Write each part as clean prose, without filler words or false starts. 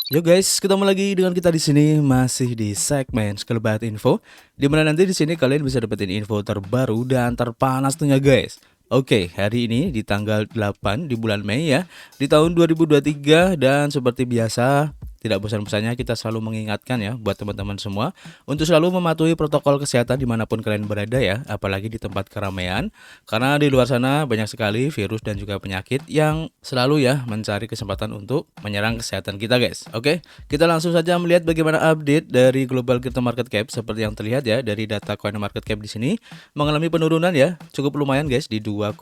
Yo guys, ketemu lagi dengan kita di sini masih di segmen Sekelebat Info, di mana nanti di sini kalian bisa dapetin info terbaru dan terpanas tentunya guys. Oke, hari ini di tanggal 8 di bulan Mei ya, di tahun 2023 dan seperti biasa tidak bosan-bosannya kita selalu mengingatkan ya buat teman-teman semua untuk selalu mematuhi protokol kesehatan dimanapun kalian berada ya, apalagi di tempat keramaian, karena di luar sana banyak sekali virus dan juga penyakit yang selalu ya mencari kesempatan untuk menyerang kesehatan kita guys. Oke, kita langsung saja melihat bagaimana update dari global crypto market cap seperti yang terlihat ya dari data coin market cap di sini mengalami penurunan ya cukup lumayan guys di 2,2%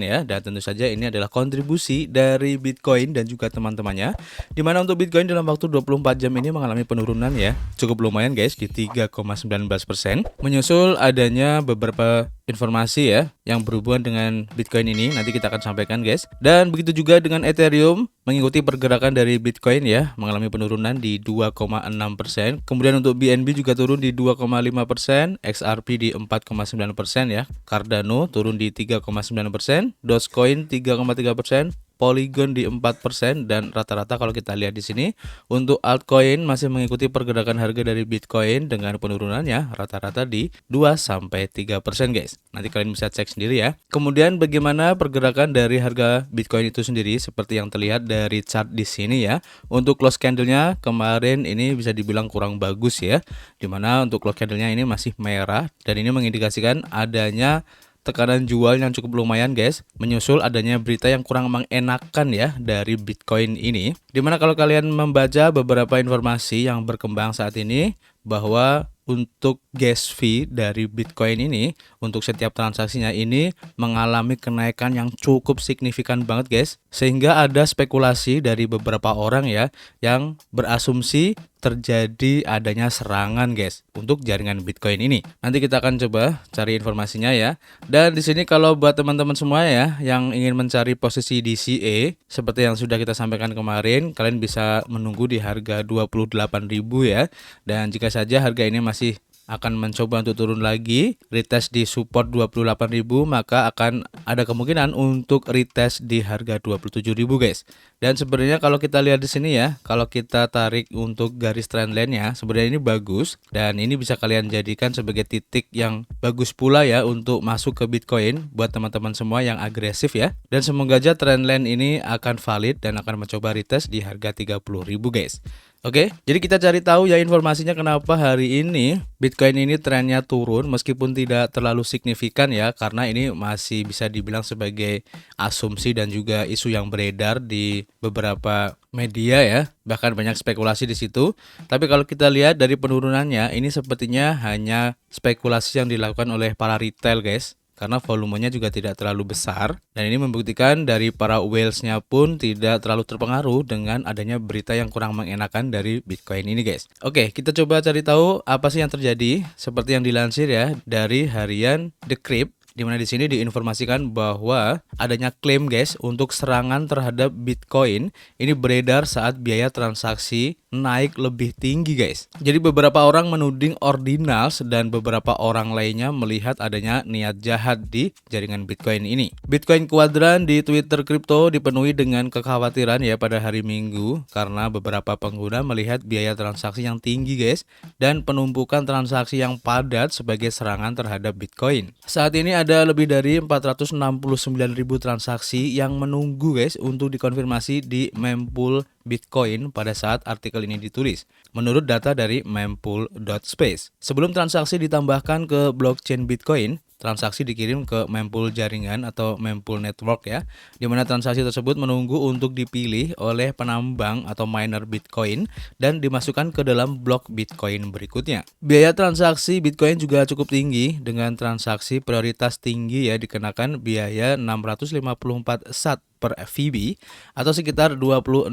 ya, dan tentu saja ini adalah kontribusi dari Bitcoin dan juga teman-temannya, dimana untuk Bitcoin dalam waktu 24 jam ini mengalami penurunan ya cukup lumayan guys di 3,19%, menyusul adanya beberapa informasi ya yang berhubungan dengan Bitcoin ini nanti kita akan sampaikan guys. Dan begitu juga dengan Ethereum mengikuti pergerakan dari Bitcoin ya mengalami penurunan di 2,6%. Kemudian untuk BNB juga turun di 2,5%, XRP di 4,9% ya. Cardano turun di 3,9%, Dogecoin 3,3%, Polygon di 4%, dan rata-rata kalau kita lihat di sini untuk altcoin masih mengikuti pergerakan harga dari Bitcoin dengan penurunannya rata-rata di 2-3% guys. Nanti kalian bisa cek sendiri ya. Kemudian bagaimana pergerakan dari harga Bitcoin itu sendiri seperti yang terlihat dari chart di sini ya. Untuk close candle-nya kemarin ini bisa dibilang kurang bagus ya. Dimana untuk close candle-nya ini masih merah dan ini mengindikasikan adanya tekanan jual yang cukup lumayan guys, menyusul adanya berita yang kurang mengenakan ya dari Bitcoin ini. Dimana kalau kalian membaca beberapa informasi yang berkembang saat ini bahwa untuk gas fee dari Bitcoin ini untuk setiap transaksinya ini mengalami kenaikan yang cukup signifikan banget guys, sehingga ada spekulasi dari beberapa orang ya yang berasumsi terjadi adanya serangan guys untuk jaringan Bitcoin ini. Nanti kita akan coba cari informasinya ya. Dan di sini kalau buat teman-teman semua ya yang ingin mencari posisi DCA seperti yang sudah kita sampaikan kemarin, kalian bisa menunggu di harga 28.000 ya. Dan jika saja harga ini masih akan mencoba untuk turun lagi, retest di support 28.000, maka akan ada kemungkinan untuk retest di harga 27.000 guys. Dan sebenarnya kalau kita lihat di sini ya, kalau kita tarik untuk garis trendline-nya, sebenarnya ini bagus dan ini bisa kalian jadikan sebagai titik yang bagus pula ya untuk masuk ke Bitcoin buat teman-teman semua yang agresif ya. Dan semoga aja trendline ini akan valid dan akan mencoba retest di harga 30.000 guys. Oke, jadi kita cari tahu ya informasinya kenapa hari ini Bitcoin ini trennya turun meskipun tidak terlalu signifikan ya, karena ini masih bisa dibilang sebagai asumsi dan juga isu yang beredar di beberapa media ya, bahkan banyak spekulasi di situ. Tapi kalau kita lihat dari penurunannya ini sepertinya hanya spekulasi yang dilakukan oleh para retail guys, karena volumenya juga tidak terlalu besar, dan ini membuktikan dari para whales-nya pun tidak terlalu terpengaruh dengan adanya berita yang kurang mengenakan dari Bitcoin ini guys. Oke, kita coba cari tahu apa sih yang terjadi seperti yang dilansir ya dari harian Decrypt, di mana di sini diinformasikan bahwa adanya klaim guys untuk serangan terhadap Bitcoin ini beredar saat biaya transaksi naik lebih tinggi guys. Jadi beberapa orang menuding Ordinals dan beberapa orang lainnya melihat adanya niat jahat di jaringan Bitcoin ini. Bitcoin Quadrant di Twitter Crypto dipenuhi dengan kekhawatiran ya pada hari Minggu karena beberapa pengguna melihat biaya transaksi yang tinggi guys dan penumpukan transaksi yang padat sebagai serangan terhadap Bitcoin. Saat ini ada lebih dari 469.000 transaksi yang menunggu guys untuk dikonfirmasi di mempool Bitcoin pada saat artikel ini ditulis, menurut data dari mempool.space. Sebelum transaksi ditambahkan ke blockchain Bitcoin, transaksi dikirim ke mempool jaringan atau mempool network ya, di mana transaksi tersebut menunggu untuk dipilih oleh penambang atau miner Bitcoin dan dimasukkan ke dalam blok Bitcoin berikutnya. Biaya transaksi Bitcoin juga cukup tinggi dengan transaksi prioritas tinggi ya, dikenakan biaya 654 sat per FVB atau sekitar $26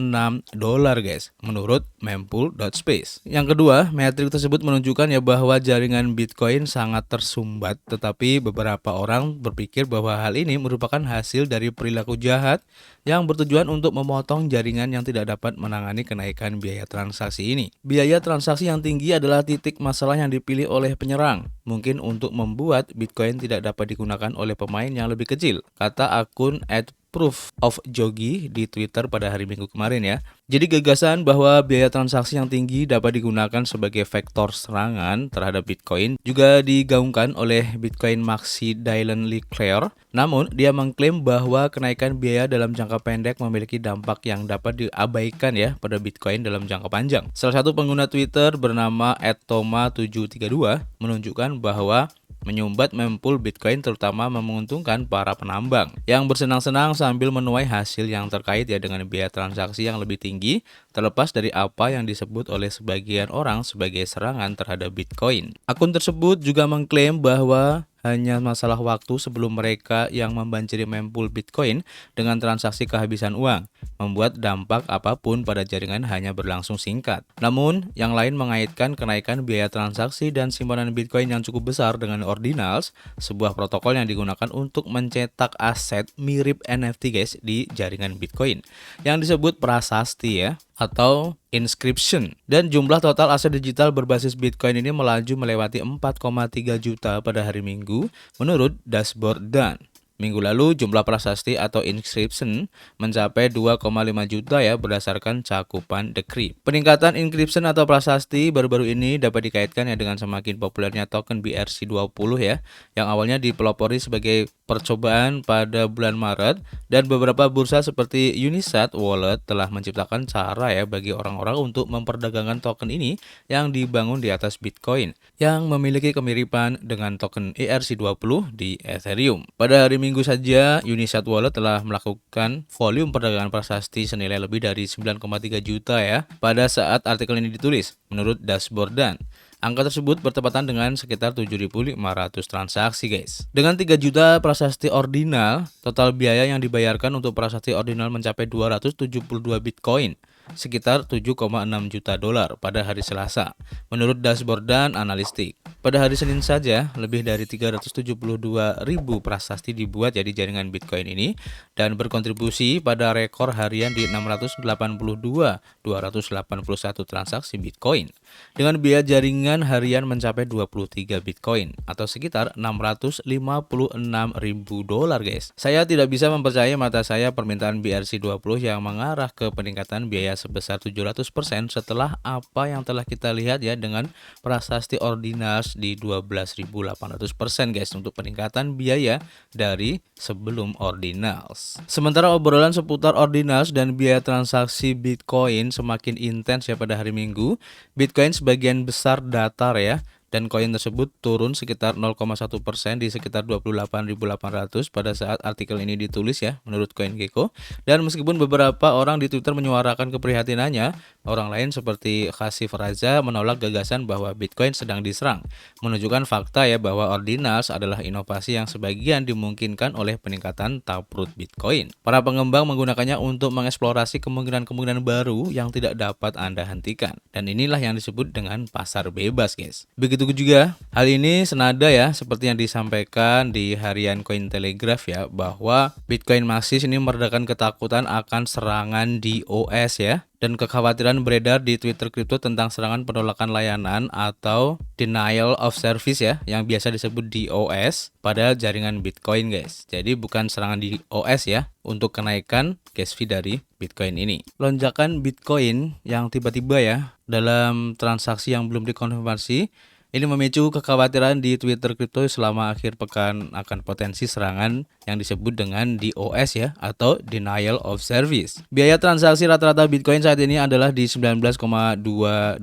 guys menurut mempool.space. Yang kedua, metrik tersebut menunjukkan ya bahwa jaringan Bitcoin sangat tersumbat, tetapi beberapa orang berpikir bahwa hal ini merupakan hasil dari perilaku jahat yang bertujuan untuk memotong jaringan yang tidak dapat menangani kenaikan biaya transaksi ini. Biaya transaksi yang tinggi adalah titik masalah yang dipilih oleh penyerang, mungkin untuk membuat Bitcoin tidak dapat digunakan oleh pemain yang lebih kecil, kata akun Proof of Jogi di Twitter pada hari Minggu kemarin ya. Jadi gagasan bahwa biaya transaksi yang tinggi dapat digunakan sebagai vektor serangan terhadap Bitcoin juga digaungkan oleh Bitcoin Maxi Dylan Leclerc. Namun, dia mengklaim bahwa kenaikan biaya dalam jangka pendek memiliki dampak yang dapat diabaikan ya pada Bitcoin dalam jangka panjang. Salah satu pengguna Twitter bernama @toma732 menunjukkan bahwa menyumbat mempool Bitcoin terutama menguntungkan para penambang yang bersenang-senang sambil menuai hasil yang terkait ya dengan biaya transaksi yang lebih tinggi terlepas dari apa yang disebut oleh sebagian orang sebagai serangan terhadap Bitcoin. Akun tersebut juga mengklaim bahwa hanya masalah waktu sebelum mereka yang membanjiri mempool Bitcoin dengan transaksi kehabisan uang, membuat dampak apapun pada jaringan hanya berlangsung singkat. Namun, yang lain mengaitkan kenaikan biaya transaksi dan simpanan Bitcoin yang cukup besar dengan Ordinals, sebuah protokol yang digunakan untuk mencetak aset mirip NFT guys di jaringan Bitcoin, yang disebut prasasti ya, atau inscription. Dan jumlah total aset digital berbasis Bitcoin ini melaju melewati 4,3 juta pada hari Minggu menurut dashboard Dan. Minggu lalu jumlah prasasti atau inscription mencapai 2,5 juta ya berdasarkan cakupan Decrypt. Peningkatan inscription atau prasasti baru-baru ini dapat dikaitkan ya dengan semakin populernya token BRC20 ya, yang awalnya dipelopori sebagai percobaan pada bulan Maret, dan beberapa bursa seperti Unisat Wallet telah menciptakan cara ya bagi orang-orang untuk memperdagangkan token ini yang dibangun di atas Bitcoin yang memiliki kemiripan dengan token ERC20 di Ethereum. Pada hari Minggu saja, Unisat Wallet telah melakukan volume perdagangan prasasti senilai lebih dari 9,3 juta ya pada saat artikel ini ditulis, menurut dashboard Dan. Angka tersebut bertepatan dengan sekitar 7.500 transaksi guys. Dengan 3 juta prasasti ordinal, total biaya yang dibayarkan untuk prasasti ordinal mencapai 272 Bitcoin, sekitar 7,6 juta dolar pada hari Selasa, menurut dashboard Dan analistik. Pada hari Senin saja, lebih dari 372.000 prasasti dibuat jadi jaringan Bitcoin ini dan berkontribusi pada rekor harian di 682.281 transaksi Bitcoin. Dengan biaya jaringan harian mencapai 23 Bitcoin atau sekitar 656.000 dolar guys. Saya tidak bisa mempercayai mata saya permintaan BRC20 yang mengarah ke peningkatan biaya sebesar 700% setelah apa yang telah kita lihat ya dengan prasasti ordinals di 12.800% guys untuk peningkatan biaya dari sebelum ordinals. Sementara obrolan seputar ordinals dan biaya transaksi Bitcoin semakin intens ya pada hari Minggu, Bitcoin sebagian besar datar ya, dan koin tersebut turun sekitar 0,1% di sekitar 28.800 pada saat artikel ini ditulis ya, menurut CoinGecko. Dan meskipun beberapa orang di Twitter menyuarakan keprihatinannya, orang lain seperti Khasif Raza menolak gagasan bahwa Bitcoin sedang diserang, menunjukkan fakta ya bahwa ordinals adalah inovasi yang sebagian dimungkinkan oleh peningkatan taproot Bitcoin. Para pengembang menggunakannya untuk mengeksplorasi kemungkinan-kemungkinan baru yang tidak dapat Anda hentikan. Dan inilah yang disebut dengan pasar bebas guys. Begitu juga hal ini senada ya seperti yang disampaikan di harian Cointelegraph ya, bahwa Bitcoin Maxi ini meredakan ketakutan akan serangan DOS ya, dan kekhawatiran beredar di Twitter kripto tentang serangan penolakan layanan atau denial of service ya, yang biasa disebut DOS pada jaringan Bitcoin guys. Jadi bukan serangan DOS ya untuk kenaikan gas fee dari Bitcoin ini. Lonjakan Bitcoin yang tiba-tiba ya dalam transaksi yang belum dikonfirmasi ini memicu kekhawatiran di Twitter kripto selama akhir pekan akan potensi serangan yang disebut dengan DOS ya, atau Denial of Service. Biaya transaksi rata-rata Bitcoin saat ini adalah di 19,2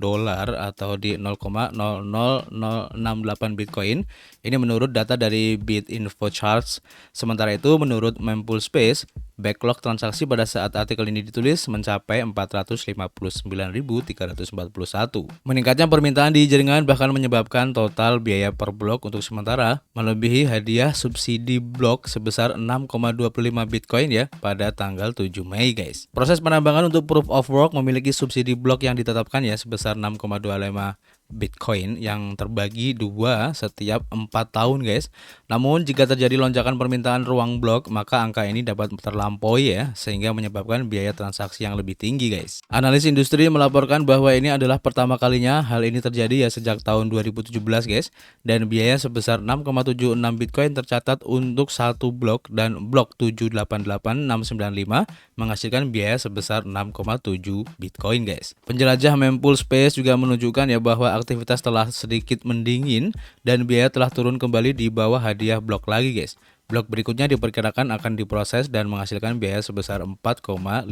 dolar atau di 0,00068 Bitcoin. Ini menurut data dari BitInfoCharts. Sementara itu menurut Mempool Space, backlog transaksi pada saat artikel ini ditulis mencapai 459.341. Meningkatnya permintaan di jaringan bahkan menyebabkan total biaya per blok untuk sementara melebihi hadiah subsidi blok sebesar 6,25 Bitcoin ya pada tanggal 7 Mei guys. Proses penambangan untuk proof of work memiliki subsidi blok yang ditetapkan ya sebesar 6,25 Bitcoin yang terbagi dua setiap 4 tahun guys. Namun jika terjadi lonjakan permintaan ruang blok, maka angka ini dapat terlampaui ya, sehingga menyebabkan biaya transaksi yang lebih tinggi guys. Analis industri melaporkan bahwa ini adalah pertama kalinya hal ini terjadi ya sejak tahun 2017 guys, dan biaya sebesar 6,76 Bitcoin tercatat untuk satu blok, dan blok 7888695 menghasilkan biaya sebesar 6,7 Bitcoin guys. Penjelajah Mempool Space juga menunjukkan ya bahwa aktivitas telah sedikit mendingin dan biaya telah turun kembali di bawah hadiah blok lagi guys. Blok berikutnya diperkirakan akan diproses dan menghasilkan biaya sebesar 4,51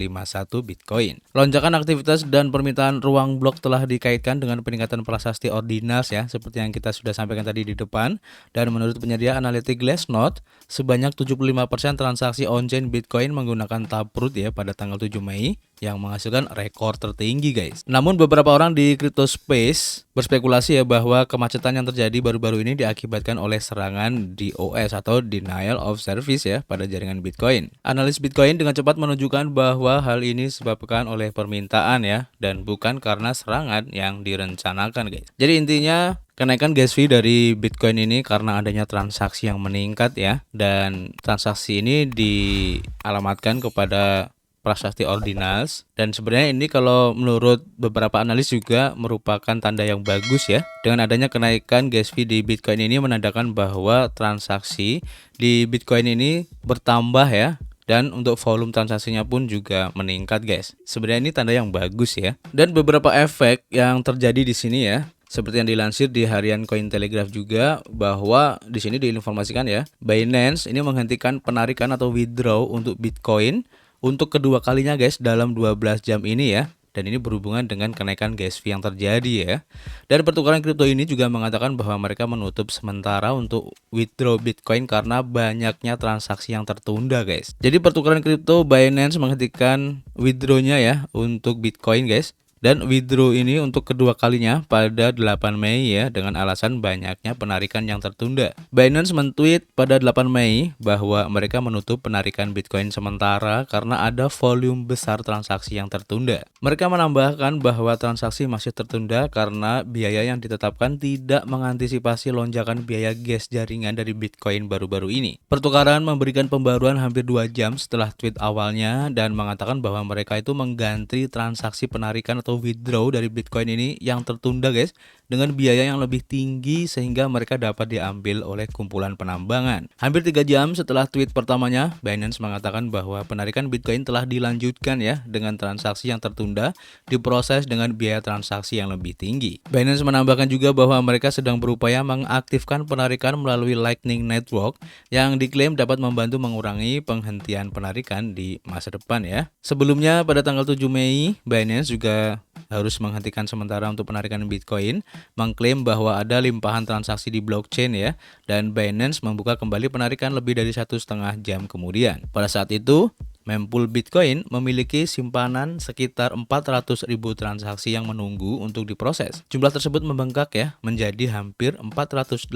Bitcoin. Lonjakan aktivitas dan permintaan ruang blok telah dikaitkan dengan peningkatan prasasti ordinals ya, seperti yang kita sudah sampaikan tadi di depan. Dan menurut penyedia analitik Glassnode, sebanyak 75% transaksi on-chain Bitcoin menggunakan Taproot ya pada tanggal 7 Mei yang menghasilkan rekor tertinggi guys. Namun beberapa orang di crypto space berspekulasi ya bahwa kemacetan yang terjadi baru-baru ini diakibatkan oleh serangan DOS atau Denial of Service ya pada jaringan Bitcoin. Analis Bitcoin dengan cepat menunjukkan bahwa hal ini disebabkan oleh permintaan ya, dan bukan karena serangan yang direncanakan guys. Jadi intinya kenaikan gas fee dari Bitcoin ini karena adanya transaksi yang meningkat ya, dan transaksi ini dialamatkan kepada prasasti ordinals, dan sebenarnya ini kalau menurut beberapa analis juga merupakan tanda yang bagus ya. Dengan adanya kenaikan gas fee di Bitcoin ini menandakan bahwa transaksi di Bitcoin ini bertambah ya, dan untuk volume transaksinya pun juga meningkat guys. Sebenarnya ini tanda yang bagus ya. Dan beberapa efek yang terjadi di sini ya, seperti yang dilansir di harian Cointelegraph juga, bahwa di sini diinformasikan ya, Binance ini menghentikan penarikan atau withdraw untuk Bitcoin untuk kedua kalinya guys dalam 12 jam ini ya. Dan ini berhubungan dengan kenaikan gas fee yang terjadi ya. Dan pertukaran kripto ini juga mengatakan bahwa mereka menutup sementara untuk withdraw Bitcoin karena banyaknya transaksi yang tertunda guys. Jadi pertukaran kripto Binance menghentikan withdrawnya ya untuk Bitcoin guys. Dan withdraw ini untuk kedua kalinya pada 8 Mei ya, dengan alasan banyaknya penarikan yang tertunda. Binance men-tweet pada 8 Mei bahwa mereka menutup penarikan Bitcoin sementara karena ada volume besar transaksi yang tertunda. Mereka menambahkan bahwa transaksi masih tertunda karena biaya yang ditetapkan tidak mengantisipasi lonjakan biaya gas jaringan dari Bitcoin baru-baru ini. Pertukaran memberikan pembaruan hampir 2 jam setelah tweet awalnya dan mengatakan bahwa mereka itu mengganti transaksi penarikan atau withdraw dari Bitcoin ini yang tertunda guys dengan biaya yang lebih tinggi sehingga mereka dapat diambil oleh kumpulan penambangan. Hampir 3 jam setelah tweet pertamanya, Binance mengatakan bahwa penarikan Bitcoin telah dilanjutkan ya dengan transaksi yang tertunda diproses dengan biaya transaksi yang lebih tinggi. Binance menambahkan juga bahwa mereka sedang berupaya mengaktifkan penarikan melalui Lightning Network yang diklaim dapat membantu mengurangi penghentian penarikan di masa depan ya. Sebelumnya pada tanggal 7 Mei, Binance juga harus menghentikan sementara untuk penarikan Bitcoin, mengklaim bahwa ada limpahan transaksi di blockchain ya, dan Binance membuka kembali penarikan lebih dari 1,5 jam kemudian. Pada saat itu, Mempool Bitcoin memiliki simpanan sekitar 400.000 transaksi yang menunggu untuk diproses. Jumlah tersebut membengkak ya menjadi hampir 485.000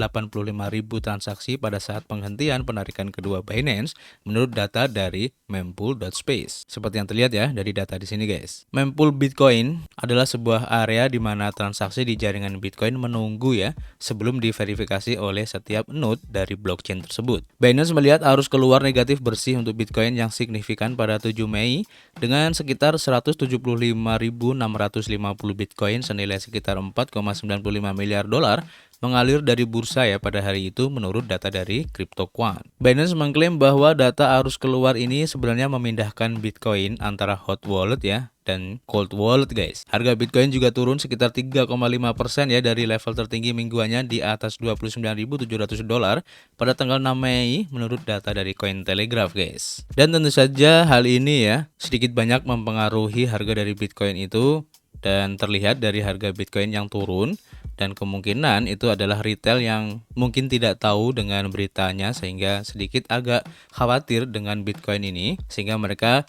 transaksi pada saat penghentian penarikan kedua Binance menurut data dari mempool.space. Seperti yang terlihat ya dari data di sini guys. Mempool Bitcoin adalah sebuah area di mana transaksi di jaringan Bitcoin menunggu ya sebelum diverifikasi oleh setiap node dari blockchain tersebut. Binance melihat arus keluar negatif bersih untuk Bitcoin yang signifikan pada 7 Mei dengan sekitar 175.650 Bitcoin senilai sekitar 4,95 miliar dolar mengalir dari bursa ya pada hari itu menurut data dari CryptoQuant. Binance mengklaim bahwa data arus keluar ini sebenarnya memindahkan Bitcoin antara hot wallet ya dan cold wallet guys. Harga Bitcoin juga turun sekitar 3,5% ya dari level tertinggi mingguannya di atas 29.700 dolar pada tanggal 6 Mei menurut data dari Cointelegraph guys. Dan tentu saja hal ini ya sedikit banyak mempengaruhi harga dari Bitcoin itu, dan terlihat dari harga Bitcoin yang turun, dan kemungkinan itu adalah retail yang mungkin tidak tahu dengan beritanya sehingga sedikit agak khawatir dengan Bitcoin ini sehingga mereka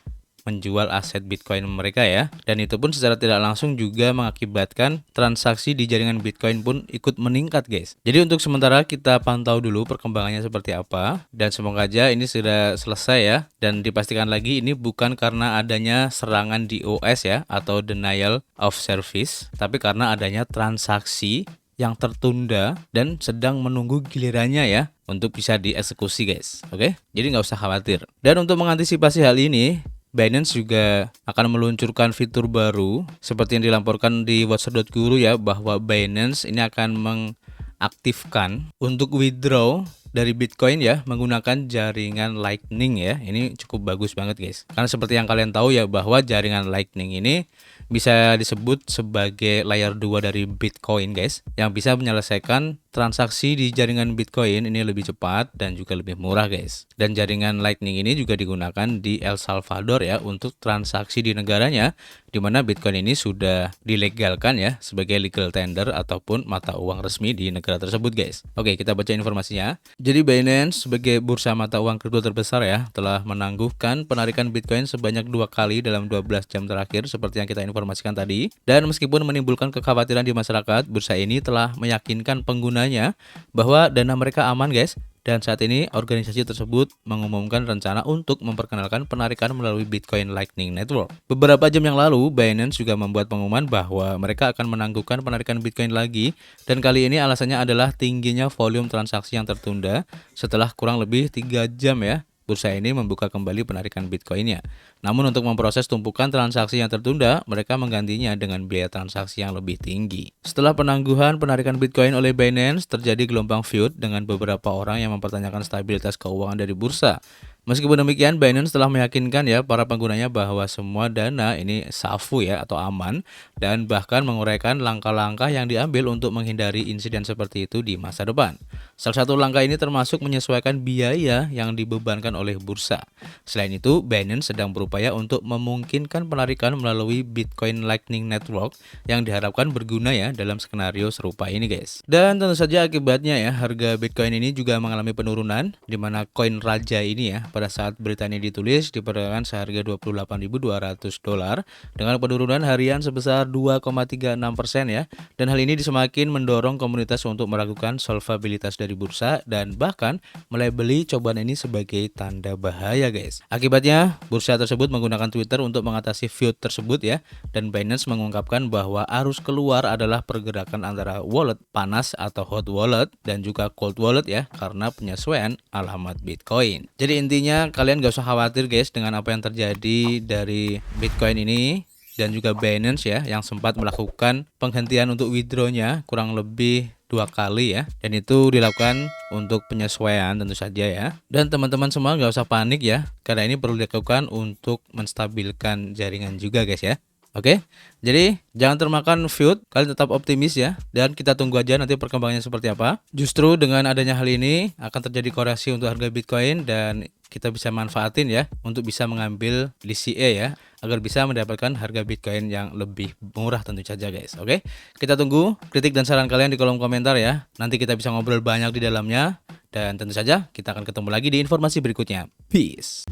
menjual aset Bitcoin mereka ya. Dan itu pun secara tidak langsung juga mengakibatkan transaksi di jaringan Bitcoin pun ikut meningkat guys. Jadi untuk sementara kita pantau dulu perkembangannya seperti apa, dan semoga aja ini sudah selesai ya, dan dipastikan lagi ini bukan karena adanya serangan DOS ya atau denial of service, tapi karena adanya transaksi yang tertunda dan sedang menunggu gilirannya ya untuk bisa dieksekusi guys. Oke, jadi nggak usah khawatir. Dan untuk mengantisipasi hal ini, Binance juga akan meluncurkan fitur baru seperti yang dilaporkan di watcher.guru ya, bahwa Binance ini akan mengaktifkan untuk withdraw dari Bitcoin ya menggunakan jaringan Lightning ya. Ini cukup bagus banget guys. Karena seperti yang kalian tahu ya, bahwa jaringan Lightning ini bisa disebut sebagai layer 2 dari Bitcoin guys, yang bisa menyelesaikan transaksi di jaringan Bitcoin ini lebih cepat dan juga lebih murah guys. Dan jaringan Lightning ini juga digunakan di El Salvador ya untuk transaksi di negaranya, di mana Bitcoin ini sudah dilegalkan ya sebagai legal tender ataupun mata uang resmi di negara tersebut guys. Oke, kita baca informasinya. Jadi Binance sebagai bursa mata uang kripto terbesar ya telah menangguhkan penarikan Bitcoin sebanyak 2 kali dalam 12 jam terakhir seperti yang kita informasikan tadi. Dan meskipun menimbulkan kekhawatiran di masyarakat, bursa ini telah meyakinkan penggunanya bahwa dana mereka aman guys. Dan saat ini organisasi tersebut mengumumkan rencana untuk memperkenalkan penarikan melalui Bitcoin Lightning Network. Beberapa jam yang lalu, Binance juga membuat pengumuman bahwa mereka akan menangguhkan penarikan Bitcoin lagi, dan kali ini alasannya adalah tingginya volume transaksi yang tertunda setelah kurang lebih 3 jam ya. Bursa ini membuka kembali penarikan Bitcoinnya. Namun untuk memproses tumpukan transaksi yang tertunda, mereka menggantinya dengan biaya transaksi yang lebih tinggi. Setelah penangguhan penarikan Bitcoin oleh Binance, terjadi gelombang feud dengan beberapa orang yang mempertanyakan stabilitas keuangan dari bursa. Meskipun demikian, Binance telah meyakinkan ya para penggunanya bahwa semua dana ini safu ya atau aman, dan bahkan menguraikan langkah-langkah yang diambil untuk menghindari insiden seperti itu di masa depan. Salah satu langkah ini termasuk menyesuaikan biaya yang dibebankan oleh bursa. Selain itu, Binance sedang berupaya untuk memungkinkan penarikan melalui Bitcoin Lightning Network yang diharapkan berguna ya dalam skenario serupa ini guys. Dan tentu saja akibatnya ya harga Bitcoin ini juga mengalami penurunan, di mana koin raja ini ya pada saat berita ini ditulis diperdagangkan seharga $28.200 dengan penurunan harian sebesar 2,36% ya. Dan hal ini semakin mendorong komunitas untuk meragukan solvabilitas dari bursa dan bahkan melabeli cobaan ini sebagai tanda bahaya guys. Akibatnya bursa tersebut menggunakan Twitter untuk mengatasi feud tersebut ya, dan Binance mengungkapkan bahwa arus keluar adalah pergerakan antara wallet panas atau hot wallet dan juga cold wallet ya, karena penyesuaian alamat Bitcoin. Jadi intinya kalian gak usah khawatir guys dengan apa yang terjadi dari Bitcoin ini, dan juga Binance ya yang sempat melakukan penghentian untuk withdrawnya kurang lebih 2 kali ya, dan itu dilakukan untuk penyesuaian tentu saja ya. Dan teman-teman semua gak usah panik ya, karena ini perlu dilakukan untuk menstabilkan jaringan juga guys ya. Oke, jadi jangan termakan feud, kalian tetap optimis ya, dan kita tunggu aja nanti perkembangannya seperti apa. Justru dengan adanya hal ini akan terjadi koreksi untuk harga Bitcoin, dan kita bisa manfaatin ya untuk bisa mengambil DCA ya, agar bisa mendapatkan harga Bitcoin yang lebih murah tentu saja guys. Oke, kita tunggu kritik dan saran kalian di kolom komentar ya, nanti kita bisa ngobrol banyak di dalamnya, dan tentu saja kita akan ketemu lagi di informasi berikutnya. Peace.